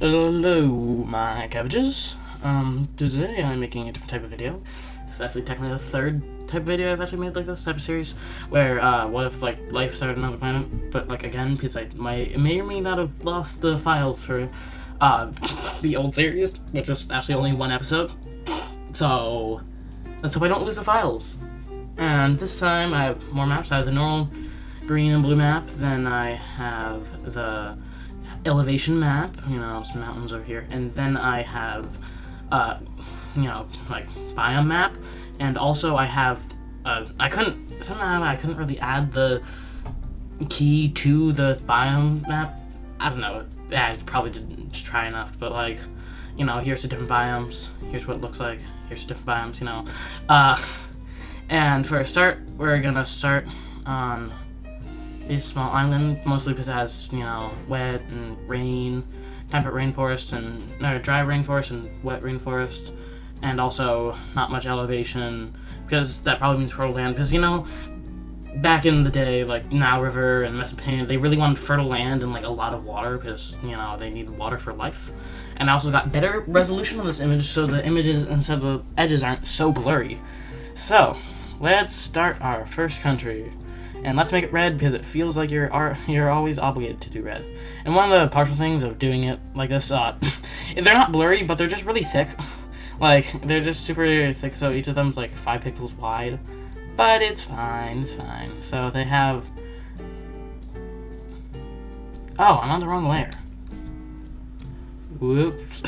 Hello, my cabbages. Today I'm making a different type of video. It's actually technically the third type of video I've actually made like this type of series, where, what if, like, life started on another planet, but, like, again, because I may or may not have lost the files for, the old series, which was actually only one episode. So, let's hope I don't lose the files. And this time I have more maps. I have the normal green and blue map, then I have the elevation map, some mountains over here, and then I have, like, biome map, and also I have, I couldn't really add the key to the biome map. I don't know, I probably didn't try enough, but, like, here's the different biomes, here's what it looks like, here's the different biomes, and for a start, we're gonna start on a small island, mostly because it has, wet and rain, temperate rainforest, and dry rainforest and wet rainforest, and also not much elevation, because that probably means fertile land, because, back in the day, like, Nile River and Mesopotamia, they really wanted fertile land and, like, a lot of water, because, they need water for life. And I also got better resolution on this image, so the images instead of the edges aren't so blurry. So, let's start our first country. And let's make it red, because it feels like you're always obligated to do red. And one of the partial things of doing it like this, they're not blurry, but they're just really thick. Like, they're just super thick, so each of them's like 5 pixels wide. But it's fine, it's fine. So they have... Oh, I'm on the wrong layer. Whoops.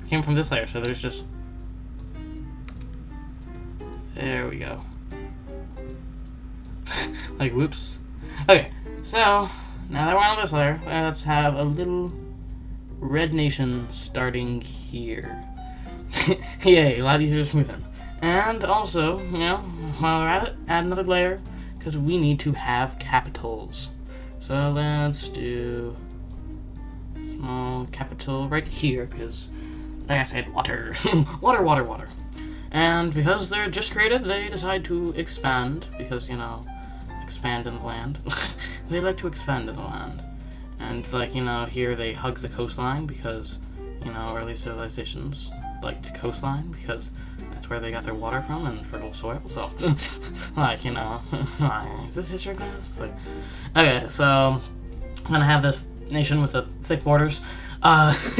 Came from this layer, so there's just... There we go. Like, whoops. Okay, so, now that we're on this layer, let's have a little red nation starting here. Yay, a lot easier to smoothen. And also, while we're at it, add another layer, because we need to have capitals. So let's do small capital right here, because, like I said, water. Water, water, water. And because they're just created, they decide to expand, because, expand in the land. They like to expand in the land. And, like, here they hug the coastline because, early civilizations liked the coastline because that's where they got their water from and fertile soil. So, like, is this history class? Like, okay, so I'm gonna have this nation with the thick borders. And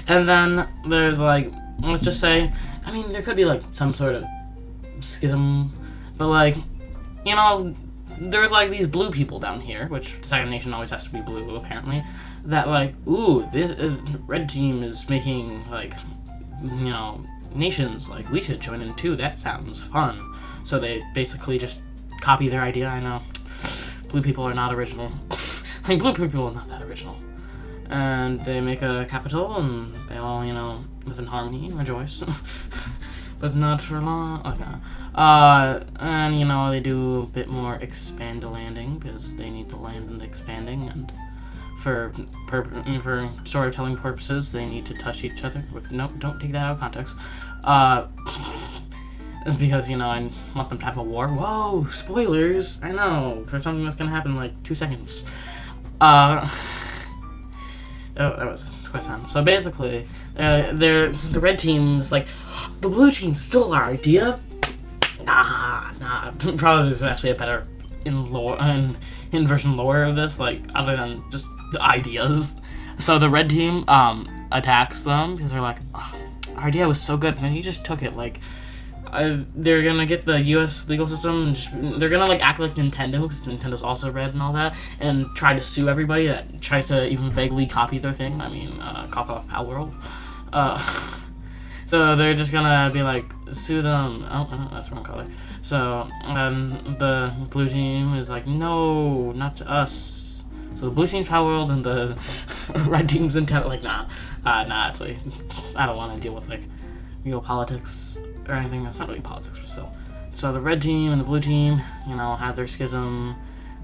then there's, like, let's just say, there could be, like, some sort of schism, but, like, there's, like, these blue people down here, which the second nation always has to be blue, apparently, that, like, ooh, this red team is making, like, nations, like, we should join in too, that sounds fun. So they basically just copy their idea. I know, blue people are not original. Like, blue people are not that original. And they make a capital, and they all, live in harmony and rejoice. But not for long. Okay. And, they do a bit more expand-a-landing, because they need to land in the expanding, and for storytelling purposes, they need to touch each other. Nope, don't take that out of context. Because, I want them to have a war. Whoa, spoilers! I know, for something that's gonna happen in, like, 2 seconds. Oh, that was quite sad. So basically, the red team's like, the blue team stole our idea? Nah. Probably there's actually a better in-version lore of this, like, other than just the ideas. So the red team, attacks them, because they're like, oh, our idea was so good, man, you just took it, like, they're gonna get the US legal system, and they're gonna, like, act like Nintendo, because Nintendo's also red and all that, and try to sue everybody that tries to even vaguely copy their thing. Cop off Pal World. So they're just gonna be like, sue them. Oh, that's the wrong color. So, the blue team is like, no, not to us. So the blue team's Pal World, and the red team's Nintendo, like, nah, actually, I don't want to deal with, like, real politics or anything. That's not really politics, but still. So the red team and the blue team, have their schism,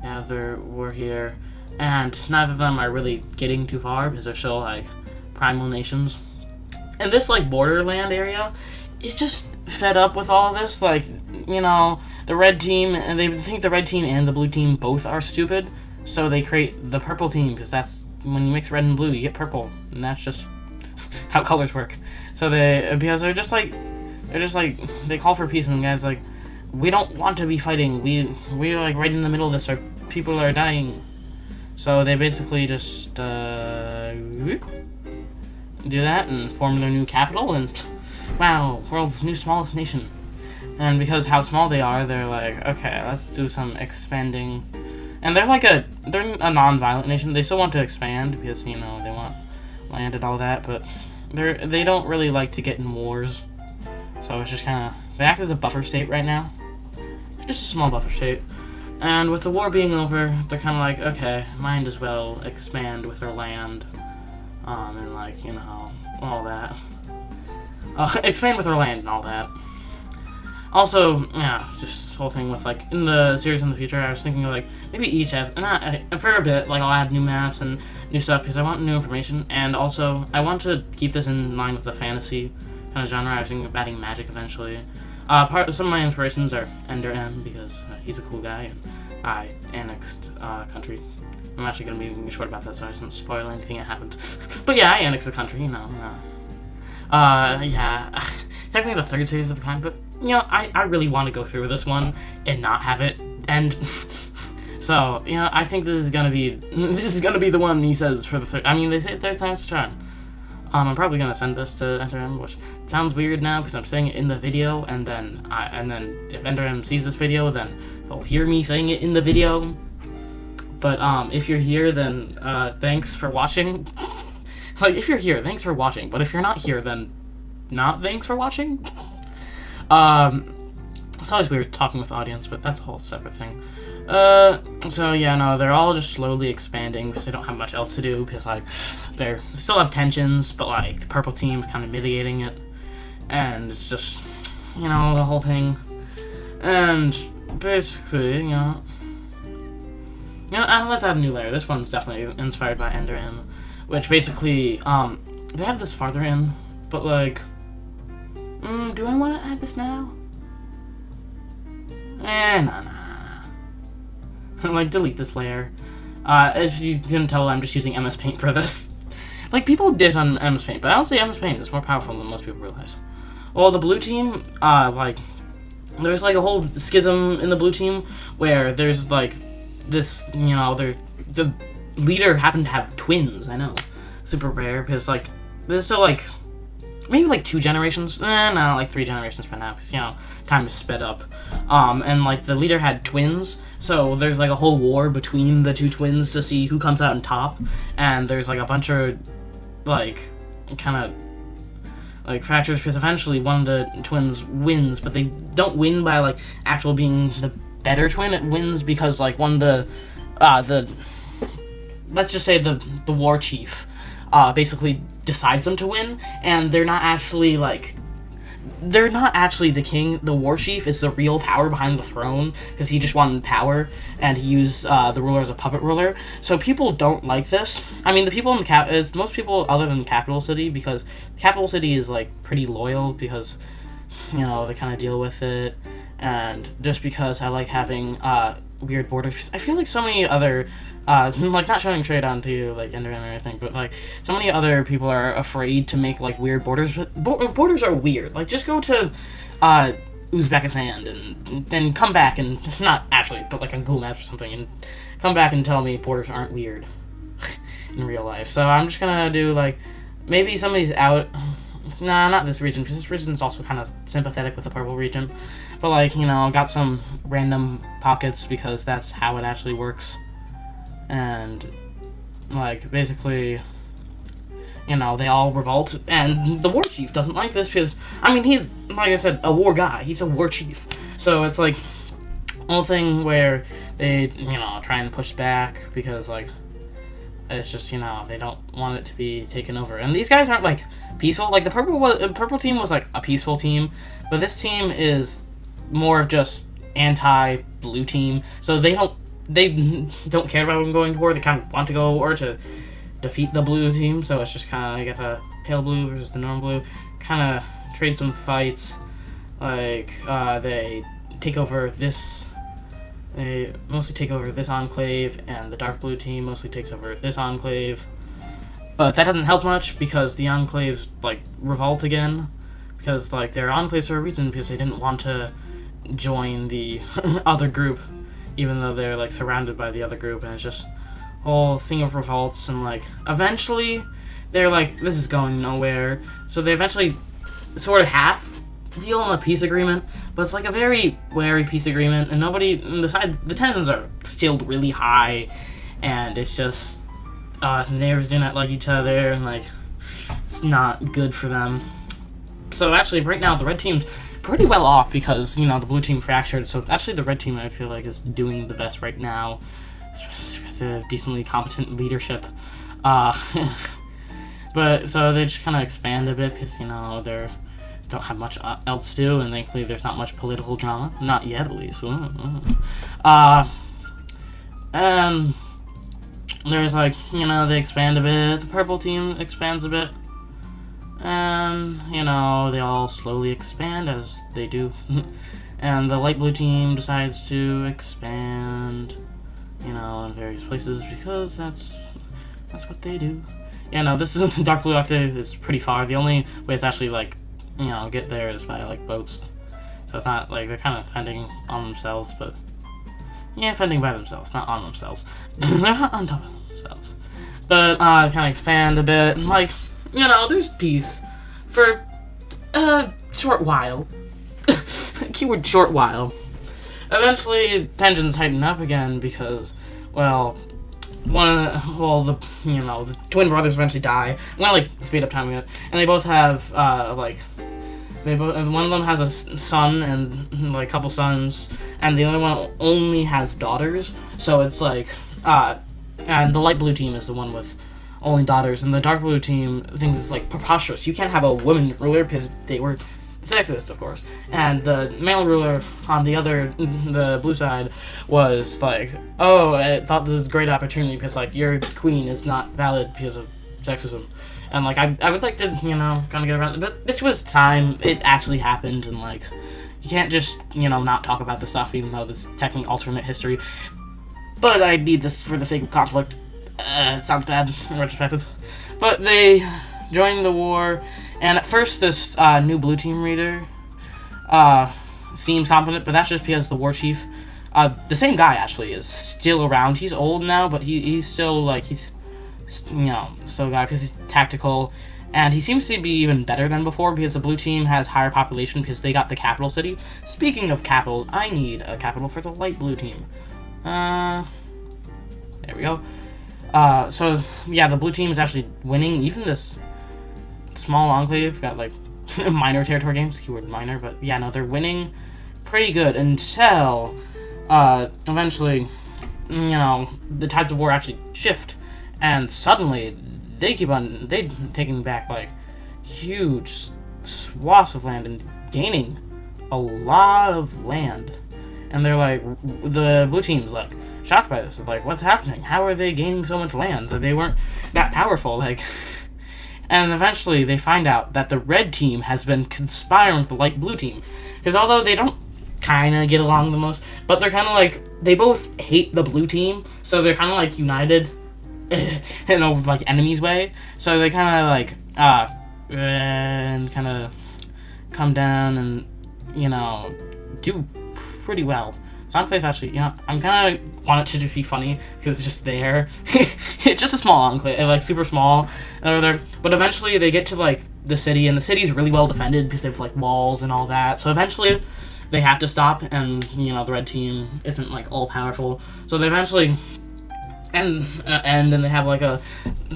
they have their war here, and neither of them are really getting too far, because they're still, like, primal nations. And this, like, borderland area is just fed up with all of this. Like, the red team, and they think the red team and the blue team both are stupid, so they create the purple team, because that's when you mix red and blue, you get purple, and that's just how colors work. So because they're just like, they call for peace, and the guy's like, we don't want to be fighting. We're like right in the middle of this. Our people are dying. So they basically just do that and form their new capital, and wow, world's new smallest nation. And because how small they are, they're like, okay, let's do some expanding. And they're a non-violent nation. They still want to expand because, you know, they want land and all that, but they don't really like to get in wars. So it's just kind of, they act as a buffer state right now. Just a small buffer state. And with the war being over, they're kind of like, okay, might as well expand with our land. And like, you know, all that. Expand with our land and all that. Also, yeah, just this whole thing with, like, in the series in the future, I was thinking, like, maybe each for a bit, like, I'll add new maps and new stuff, because I want new information, and also, I want to keep this in line with the fantasy kind of genre. I was thinking of adding magic eventually. Some of my inspirations are Ender M, because he's a cool guy, and I annexed country. I'm actually going to be short about that, so I shouldn't spoil anything that happened. But yeah, I annexed the country, you know. Yeah, technically the third series of the kind, but, you know, I really want to go through this one and not have it end. So, you know, I think this is gonna be the one he says for the third. I mean, they say third time's a charm. I'm probably gonna send this to Enderm, which sounds weird now because I'm saying it in the video, and then if Enderm sees this video, then they'll hear me saying it in the video. But if you're here, then thanks for watching. Like, if you're here, thanks for watching. But if you're not here, then not thanks for watching. It's always weird talking with the audience, but that's a whole separate thing. So yeah, no, they're all just slowly expanding because they don't have much else to do, because, like, they still have tensions, but, like, the purple team kind of mitigating it, and it's just, you know, the whole thing. And basically, you know, let's add a new layer. This one's definitely inspired by Ender M, which basically, they have this farther in, but, like, do I want to add this now? Nah. Like, delete this layer. If you didn't tell, I'm just using MS Paint for this. Like, people diss on MS Paint, but I don't say MS Paint is more powerful than most people realize. Well, the blue team, like, there's, like, a whole schism in the blue team where there's, like, this, you know, the leader happened to have twins, I know. Super rare, because, like, there's still, like, maybe, like, 2 generations, no, like, 3 generations by now, because, you know, time is sped up. And, like, the leader had twins, so there's, like, a whole war between the 2 twins to see who comes out on top, and there's, like, a bunch of, like, kind of, like, fractures, because eventually one of the twins wins, but they don't win by, like, actual being the better twin. It wins because, like, one of the let's just say the war chief, basically decides them to win, and they're not actually the king. The war chief is the real power behind the throne, because he just wanted power, and he used the ruler as a puppet ruler. So people don't like this. I mean, the people in the most people other than the capital city, because the capital city is, like, pretty loyal, because, you know, they kind of deal with it, and just because I like having weird borders. I feel like so many other like, not showing trade onto, like, Enderman or anything, but, like, so many other people are afraid to make, like, weird borders, but borders are weird. Like, just go to Uzbekistan and then come back and, not actually, but, like, on Google Maps or something, and come back and tell me borders aren't weird in real life. So I'm just gonna do, like, maybe somebody's out. Nah, not this region, because this region is also kind of sympathetic with the purple region. But, like, you know, got some random pockets, because that's how it actually works. And, like, basically, you know, they all revolt, and the war chief doesn't like this, because, I mean, he's, like I said, a war guy. He's a war chief. So it's, like, a whole thing where they, you know, try and push back, because, like, it's just, you know, they don't want it to be taken over. And these guys aren't, like, peaceful. Like, the purple team was, like, a peaceful team, but this team is more of just anti-blue team. So they don't care about them going to war. They kind of want to go to war to defeat the blue team. So it's just kind of, you get the pale blue versus the normal blue. Kind of trade some fights. Like, they take over this They mostly take over this enclave, and the dark blue team mostly takes over this enclave. But that doesn't help much because the enclaves like revolt again, because like they're enclaves for a reason, because they didn't want to join the other group, even though they're like surrounded by the other group, and it's just a whole thing of revolts. And like eventually they're like, this is going nowhere, so they eventually sort of half deal on a peace agreement, but it's like a very wary peace agreement, and the tensions are still really high, and it's just neighbors do not like each other, and like it's not good for them. So actually right now the red team's pretty well off because, you know, the blue team fractured, so actually the red team I feel like is doing the best right now because they have decently competent leadership. But so they just kind of expand a bit because, you know, they don't have much else to do, and thankfully there's not much political drama, not yet at least. And there's like, you know, they expand a bit, the purple team expands a bit, and, you know, they all slowly expand as they do. And the light blue team decides to expand, you know, in various places because that's what they do. Yeah, no, this is dark blue octave is pretty far. The only way it's actually like, you know, get there is by like boats. So it's not like they're kind of fending on themselves, but yeah, fending by themselves, not on themselves. They're not on top of themselves. But kind of expand a bit, and like, you know, there's peace for a short while. Keyword short while. Eventually, tensions tighten up again because, well, the twin brothers eventually die. I'm gonna like speed up time a bit, and they both have one of them has a son and like a couple sons, and the other one only has daughters. So it's like, and the light blue team is the one with only daughters, and the dark blue team thinks it's like preposterous. You can't have a woman ruler because they were sexist, of course. And the male ruler on the blue side was like, oh, I thought this was a great opportunity because like your queen is not valid because of sexism. And like I would like to, you know, kind of get around it, but this was time. It actually happened, and like you can't just, you know, not talk about this stuff, even though this is technically alternate history. But I need this for the sake of conflict. It sounds bad in retrospective. But they joined the war, and at first this new blue team leader seems competent, but that's just because the war chief, the same guy actually, is still around. He's old now, but he's still like, he's, you know, still a guy because he's tactical, and he seems to be even better than before because the blue team has higher population because they got the capital city. Speaking of capital, I need a capital for the light blue team. There we go. So yeah, the blue team is actually winning. Even this small enclave got like minor territory games, keyword minor, but yeah, no, they're winning pretty good until eventually, you know, the tides of war actually shift, and suddenly they taking back like huge swaths of land and gaining a lot of land. And they're like, the blue team's like shocked by this. They're like, what's happening? How are they gaining so much land? They weren't that powerful. Like, and eventually they find out that the red team has been conspiring with the light blue team. Because although they don't kind of get along the most, but they're kind of like, they both hate the blue team, so they're kind of like united in a like enemies way. So they kind of like and kind of come down and, you know, do pretty well. So Enclave actually, you know, I'm kind of want it to just be funny because it's just there. It's just a small enclave, like super small. But eventually they get to like the city, and the city's really well defended because they have like walls and all that. So eventually they have to stop, and you know the red team isn't like all powerful. So they eventually end, and they have like a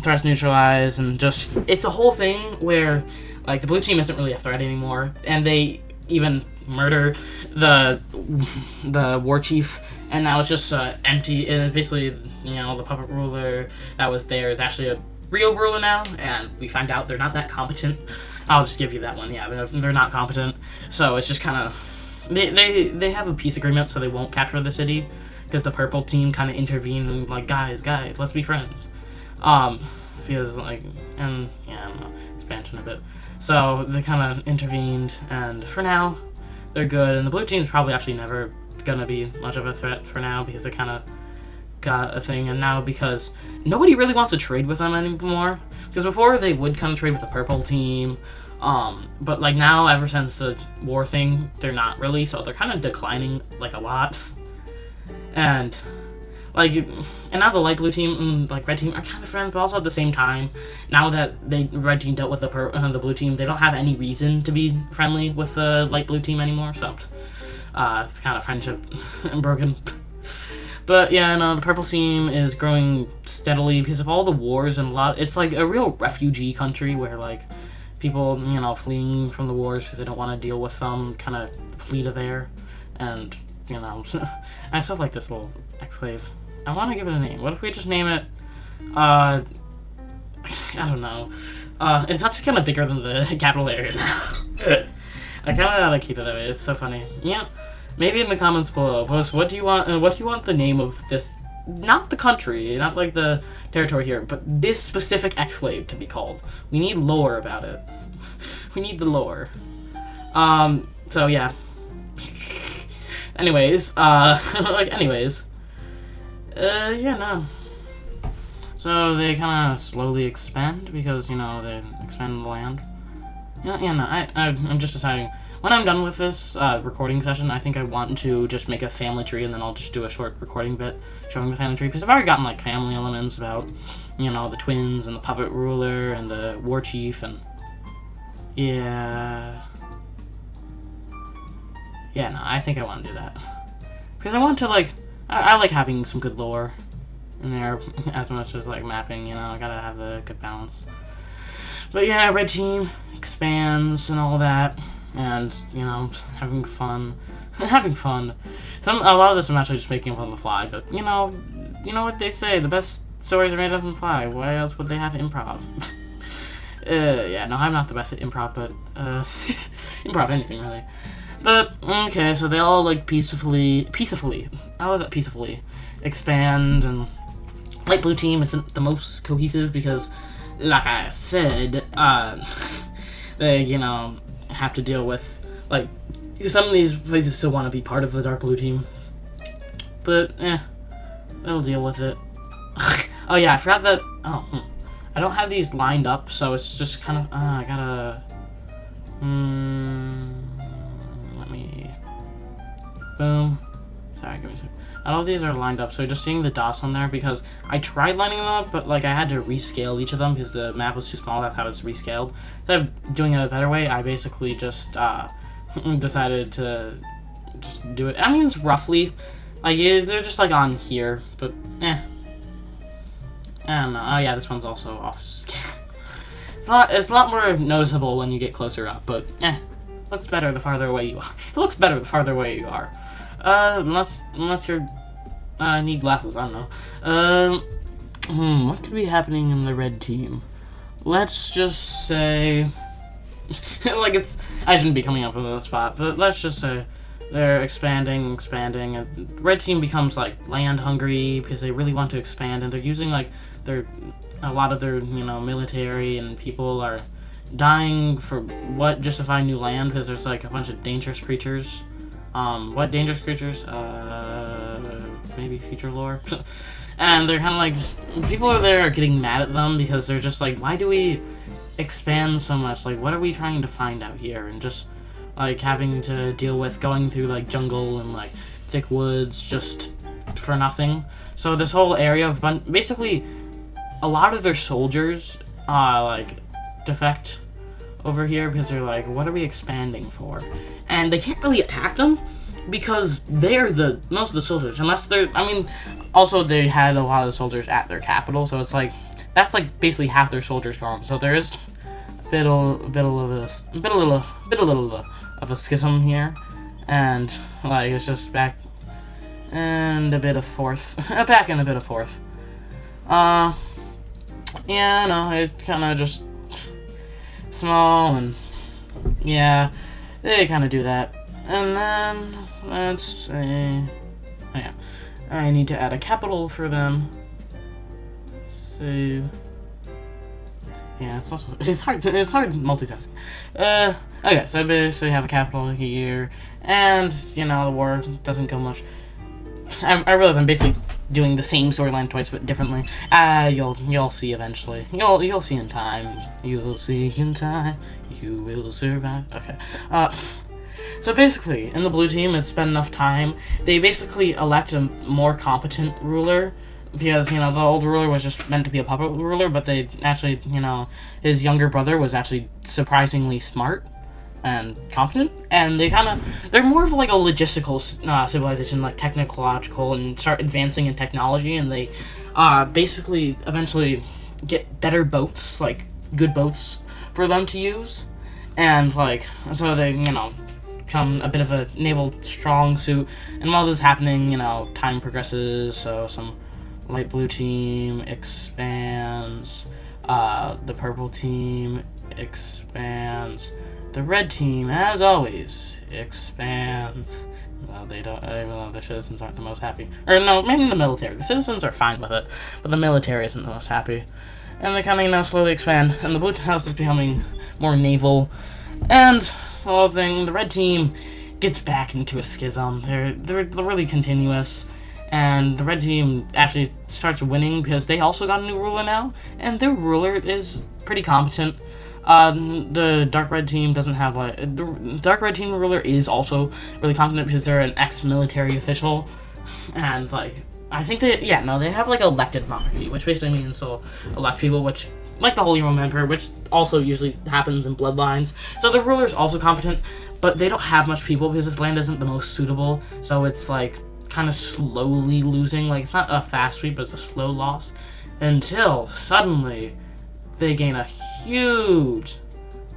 threat neutralize, and just it's a whole thing where like the blue team isn't really a threat anymore, and they even murder the war chief, and now it's just empty. And basically, you know, the puppet ruler that was there is actually a real ruler now, and we find out they're not that competent. I'll just give you that one. Yeah, they're not competent. So it's just kind of they have a peace agreement, so they won't capture the city because the purple team kind of intervened and like, guys, let's be friends. Feels like, and yeah, I don't know, expansion a bit. So they kind of intervened, and for now, they're good. And the blue team's probably actually never gonna be much of a threat for now because they kind of got a thing, and now because nobody really wants to trade with them anymore. Because before they would kind of trade with the purple team, but like now ever since the war thing, they're not really, so they're kind of declining like a lot. And like, and now the light blue team and like red team are kind of friends, but also at the same time, now that red team dealt with the blue team, they don't have any reason to be friendly with the light blue team anymore. So it's kind of friendship broken. But yeah, no, the purple team is growing steadily because of all the wars and it's like a real refugee country where like people, you know, fleeing from the wars because they don't want to deal with them, kind of flee to there, and you know, I still like this little exclave. I want to give it a name. What if we just name it? I don't know. It's actually kind of bigger than the capital area now. I kind of gotta keep it that way. It's so funny. Yeah. Maybe in the comments below, post what do you want the name of this, not the country, not like the territory here, but this specific exclave to be called. We need lore about it. We need the lore. So yeah. Anyways, yeah, no. So they kind of slowly expand because, you know, they expand the land. Yeah, no, I'm just deciding. When I'm done with this recording session, I think I want to just make a family tree, and then I'll just do a short recording bit showing the family tree, because I've already gotten like family elements about, you know, the twins and the puppet ruler and the war chief, and yeah, no, I think I want to do that because I want to like I like having some good lore in there as much as like mapping. You know, I gotta have a good balance. But yeah, red team expands and all that. And, you know, having fun. Having fun. A lot of this I'm actually just making up on the fly, but, you know what they say, the best stories are made up on the fly. Why else would they have improv? Yeah, no, I'm not the best at improv, but, improv anything, really. But, okay, so they all, like, peacefully, I love that, peacefully, expand, and light blue team isn't the most cohesive because, like I said, they, you know, have to deal with, like, some of these places still want to be part of the dark blue team, but they'll deal with it. Oh yeah, I forgot that. I don't have these lined up, so it's just kind of I gotta let me boom. Sorry, give me a second. All of these are lined up, so just seeing the dots on there, because I tried lining them up, but like I had to rescale each of them because the map was too small. That's how it's rescaled. Instead of doing it a better way, I basically just decided to just do it. I mean, it's roughly like they're just like on here, but I don't know. Oh yeah, this one's also off scale. It's a lot more noticeable when you get closer up, but looks better the farther away you are. It looks better the farther away you are. Unless you're, need glasses, I don't know. What could be happening in the red team? Let's just say, like I shouldn't be coming up with the spot, but let's just say they're expanding, and red team becomes, like, land hungry because they really want to expand, and they're using, like, a lot of their, you know, military, and people are dying for just to find new land because there's, like, a bunch of dangerous creatures. What dangerous creatures? Maybe future lore. And they're kind of like, people are there getting mad at them because they're just like, why do we expand so much? Like, what are we trying to find out here? And just, like, having to deal with going through, like, jungle and, like, thick woods just for nothing. So this whole area of, basically, a lot of their soldiers, like, defect over here because they're like, what are we expanding for? And they can't really attack them because they're most of the soldiers, unless they're, I mean, also they had a lot of soldiers at their capital, so it's like, that's like basically half their soldiers gone. So there is a bit of a schism here, and like it's just back and a bit of forth, back and a bit of forth. Yeah, no, it kind of just small, and yeah, they kind of do that. And then let's say, oh yeah, I need to add a capital for them. So Yeah, it's hard multitasking. Okay, so basically have a capital here, and the war doesn't go much. I realize I'm basically doing the same storyline twice but differently. You'll see eventually. You'll see in time. You'll see in time. You will survive. Okay. So basically, in the blue team, it's been enough time. They basically elect a more competent ruler. Because, the old ruler was just meant to be a puppet ruler, but they actually, his younger brother was actually surprisingly smart and competent, and they're more of like a logistical civilization, like technological, and start advancing in technology, and they basically eventually get better boats, like good boats for them to use, and so they, become a bit of a naval strong suit, and while this is happening, time progresses, so some light blue team expands, the purple team expands, the red team, as always, expands. Well, they don't, even though the citizens aren't the most happy. Or no, maybe the military. The citizens are fine with it, but the military isn't the most happy. And they kind of slowly expand, and the blue house is becoming more naval, and the whole thing, the red team gets back into a schism. They're really continuous. And the red team actually starts winning because they also got a new ruler now, and their ruler is pretty competent. The dark red team doesn't have the dark red team ruler is also really competent because they're an ex-military official, and I think they have elected monarchy, which basically means they'll elect people, which like the Holy Roman Emperor, which also usually happens in bloodlines. So the ruler is also competent, but they don't have much people because this land isn't the most suitable. So it's kind of slowly losing. It's not a fast sweep, but it's a slow loss until suddenly they gain a huge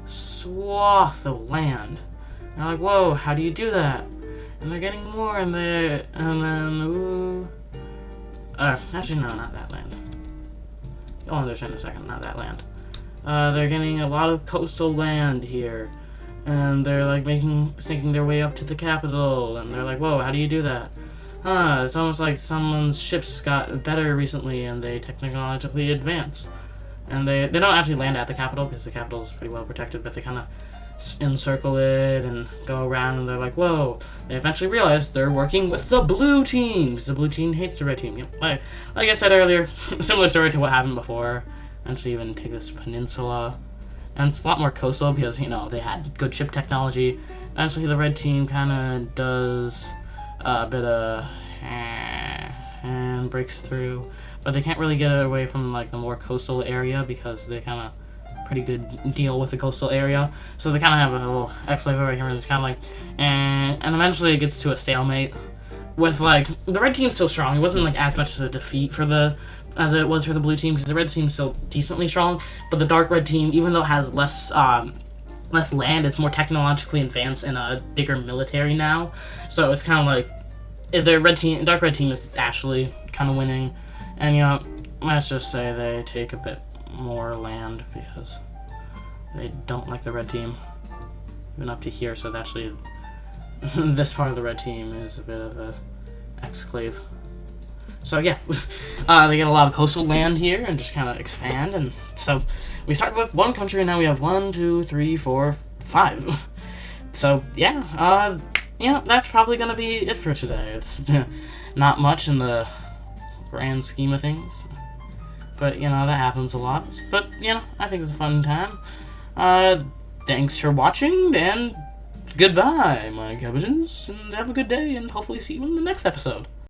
swath of land. And they're like, whoa, how do you do that? And they're getting more, and then actually no, not that land. You'll understand in a second, not that land. They're getting a lot of coastal land here, and they're snaking their way up to the capital, and they're like, whoa, how do you do that? It's almost like someone's ships got better recently and they technologically advance. And they don't actually land at the capital because the capital is pretty well protected, but they kind of encircle it and go around, and they're like, whoa. They eventually realize they're working with the blue team because the blue team hates the red team. Yep. Like I said earlier, similar story to what happened before. Eventually even take this peninsula. And it's a lot more coastal because, they had good ship technology. Eventually the red team kind of does a bit of and breaks through, but they can't really get away from the more coastal area because they kind of pretty good deal with the coastal area. So they kind of have a little ex-slave over here, and it's kind of and eventually it gets to a stalemate with the red team's so strong. It wasn't as much of a defeat as it was for the blue team, because the red team's still decently strong, but the dark red team, even though it has less land, it's more technologically advanced and a bigger military now. So it's kind of if the dark red team is actually kind of winning, and let's just say they take a bit more land because they don't like the red team, even up to here. So actually, this part of the red team is a bit of a exclave. So yeah, they get a lot of coastal land here and just kind of expand, and so we start with one country, and now we have 1, 2, 3, 4, 5. So yeah, that's probably gonna be it for today. It's not much in the grand scheme of things, but that happens a lot. But I think it's a fun time. Thanks for watching, and goodbye, my cabbages, and have a good day, and hopefully see you in the next episode.